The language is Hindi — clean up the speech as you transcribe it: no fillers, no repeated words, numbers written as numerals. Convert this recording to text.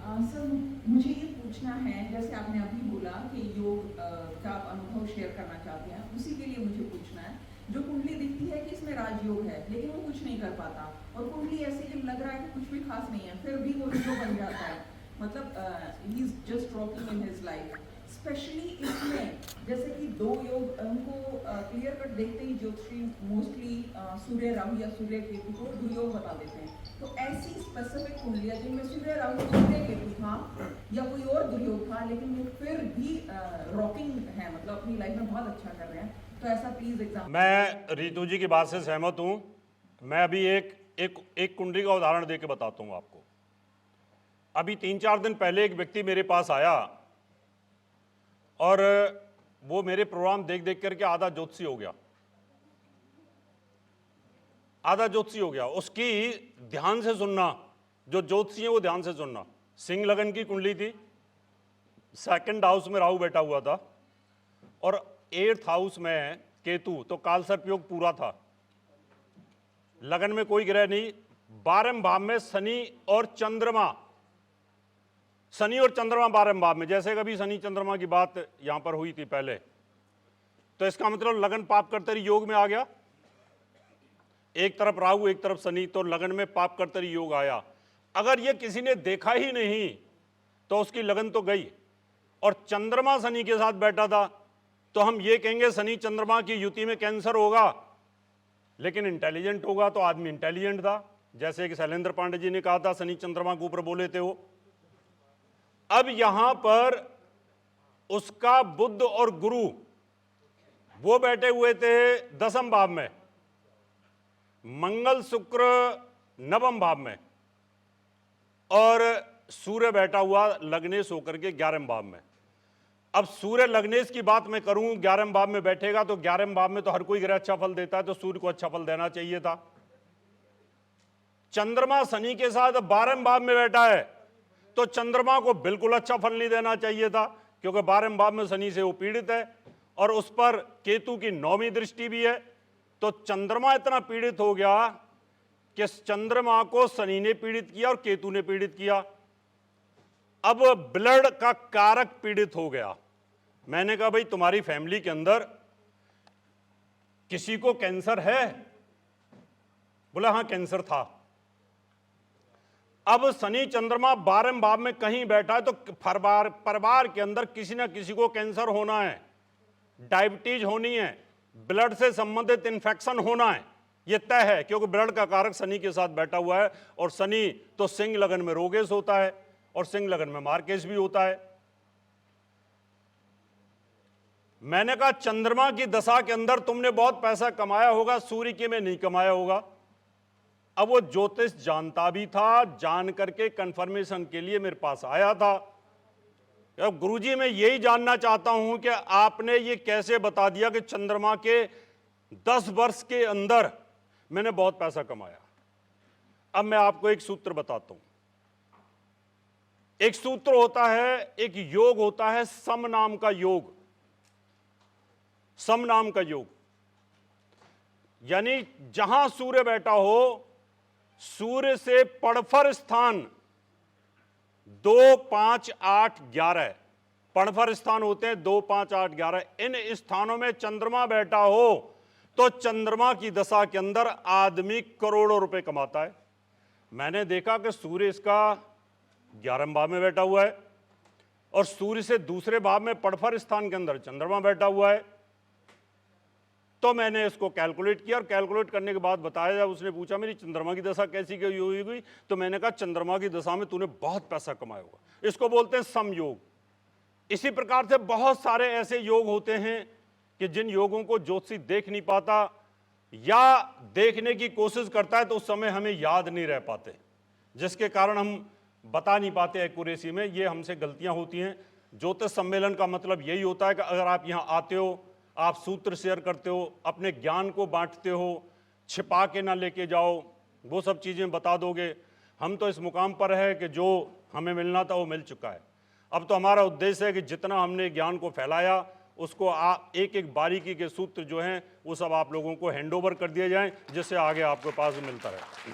सर मुझे ये पूछना है, जैसे आपने अभी बोला कि योग का आप अनुभव शेयर करना चाहते हैं, उसी के लिए मुझे पूछना है। जो कुंडली दिखती है कि इसमें राजयोग है, लेकिन वो कुछ नहीं कर पाता, और कुंडली ऐसे कि लग रहा है कि कुछ भी खास नहीं है, फिर भी वो हीरो बन जाता है। मतलब he is just rocking in his life. Specially इसमें जैसे कि दो योग उनको क्लियर कट देखते ही ज्योतिषी मोस्टली सूर्य राहु या सूर्य केतु को दुर्योग बता देते हैं। तो ऐसी स्पेसिफिक कुंडलियां जिनमें सूर्य राहु सूर्य केतु था या कोई और दुर्योग था, लेकिन वो फिर भी रॉकिंग है, मतलब अपनी लाइफ में बहुत अच्छा कर रहे हैं, तो ऐसा प्लीज एग्जाम्पल। मैं रितु जी की बात से सहमत हूं। मैं अभी एक कुंडली का उदाहरण देके बताता हूं आपको। अभी 3-4 दिन पहले एक व्यक्ति मेरे पास आया और वो मेरे प्रोग्राम देख देख करके आधा ज्योतिषी हो गया, आधा ज्योतिषी हो गया। उसकी ध्यान से सुनना, जो ज्योतिषी है वो ध्यान से सुनना। सिंह लगन की कुंडली थी, 2nd हाउस में राहु बैठा हुआ था और 8th हाउस में केतु, तो काल सर्प योग पूरा था। लगन में कोई ग्रह नहीं, 12वें भाव में शनि और चंद्रमा, शनि और चंद्रमा 12वें भाव में। जैसे कभी शनि चंद्रमा की बात यहां पर हुई थी पहले, तो इसका मतलब लगन पाप कर्तरी योग में आ गया। एक तरफ राहु एक तरफ शनि, तो लगन में पाप कर्तरी योग आया। अगर ये किसी ने देखा ही नहीं तो उसकी लगन तो गई। और चंद्रमा शनि के साथ बैठा था, तो हम ये कहेंगे शनि चंद्रमा की युति में कैंसर होगा, लेकिन इंटेलिजेंट होगा तो आदमी इंटेलिजेंट था। जैसे कि शैलेंद्र पांडे जी ने कहा था, शनि चंद्रमा के ऊपर बोले थे वो। अब यहां पर उसका बुध और गुरु वो बैठे हुए थे 10वें भाव में, मंगल शुक्र 9वें भाव में, और सूर्य बैठा हुआ लग्नेश होकर के 11वें भाव में। अब सूर्य लग्नेश की बात मैं करूं, 11वें भाव में बैठेगा, तो 11वें भाव में तो हर कोई ग्रह अच्छा फल देता है, तो सूर्य को अच्छा फल देना चाहिए था। चंद्रमा शनि के साथ 12वें भाव में बैठा है, तो चंद्रमा को बिल्कुल अच्छा फल नहीं देना चाहिए था, क्योंकि 12वें भाव में शनि से वो पीड़ित है और उस पर केतु की 9वीं दृष्टि भी है। तो चंद्रमा इतना पीड़ित हो गया कि चंद्रमा को शनि ने पीड़ित किया और केतु ने पीड़ित किया। अब ब्लड का कारक पीड़ित हो गया। मैंने कहा भाई तुम्हारी फैमिली के अंदर किसी को कैंसर है? बोला हाँ कैंसर था। अब शनि चंद्रमा 12वें भाव में कहीं बैठा है, तो परिवार के अंदर किसी ना किसी को कैंसर होना है, डायबिटीज होनी है, ब्लड से संबंधित इंफेक्शन होना है, यह तय है, क्योंकि ब्लड का कारक शनि के साथ बैठा हुआ है। और शनि तो सिंह लगन में रोगेश होता है और सिंह लगन में मार्केश भी होता है। मैंने कहा चंद्रमा की दशा के अंदर तुमने बहुत पैसा कमाया होगा, सूर्य के में नहीं कमाया होगा। अब वो ज्योतिष जानता भी था, जान करके कंफर्मेशन के लिए मेरे पास आया था। अब गुरुजी मैं यही जानना चाहता हूं कि आपने ये कैसे बता दिया कि चंद्रमा के 10 वर्ष के अंदर मैंने बहुत पैसा कमाया। अब मैं आपको एक सूत्र बताता हूं। एक सूत्र होता है, एक योग होता है सम नाम का योग। सम नाम का योग यानी जहां सूर्य बैठा हो, सूर्य से पड़फर स्थान 2, 5, 8, 11 पड़फर स्थान होते हैं, 2, 5, 8, 11। इन स्थानों में चंद्रमा बैठा हो तो चंद्रमा की दशा के अंदर आदमी करोड़ों रुपए कमाता है। मैंने देखा कि सूर्य इसका 11वें भाव में बैठा हुआ है और सूर्य से दूसरे भाव में पड़फर स्थान के अंदर चंद्रमा बैठा हुआ है। तो मैंने इसको कैलकुलेट किया और कैलकुलेट करने के बाद बताया, जब उसने पूछा मेरी चंद्रमा की दशा कैसी क्यों हुई, तो मैंने कहा चंद्रमा की दशा में तूने बहुत पैसा कमाया होगा। इसको बोलते हैं सम योग। इसी प्रकार से बहुत सारे ऐसे योग होते हैं कि जिन योगों को ज्योतिषी देख नहीं पाता या देखने की कोशिश करता है तो उस समय हमें याद नहीं रह पाते, जिसके कारण हम बता नहीं पाते एक्यूरेसी में। ये हमसे गलतियां होती हैं। ज्योतिष सम्मेलन का मतलब यही होता है कि अगर आप यहाँ आते हो, आप सूत्र शेयर करते हो, अपने ज्ञान को बांटते हो, छिपा के ना लेके जाओ, वो सब चीज़ें बता दोगे। हम तो इस मुकाम पर है कि जो हमें मिलना था वो मिल चुका है। अब तो हमारा उद्देश्य है कि जितना हमने ज्ञान को फैलाया उसको एक एक बारीकी के सूत्र जो हैं वो सब आप लोगों को हैंड ओवर कर दिए जाएं, जिससे आगे आपके पास मिलता रहे।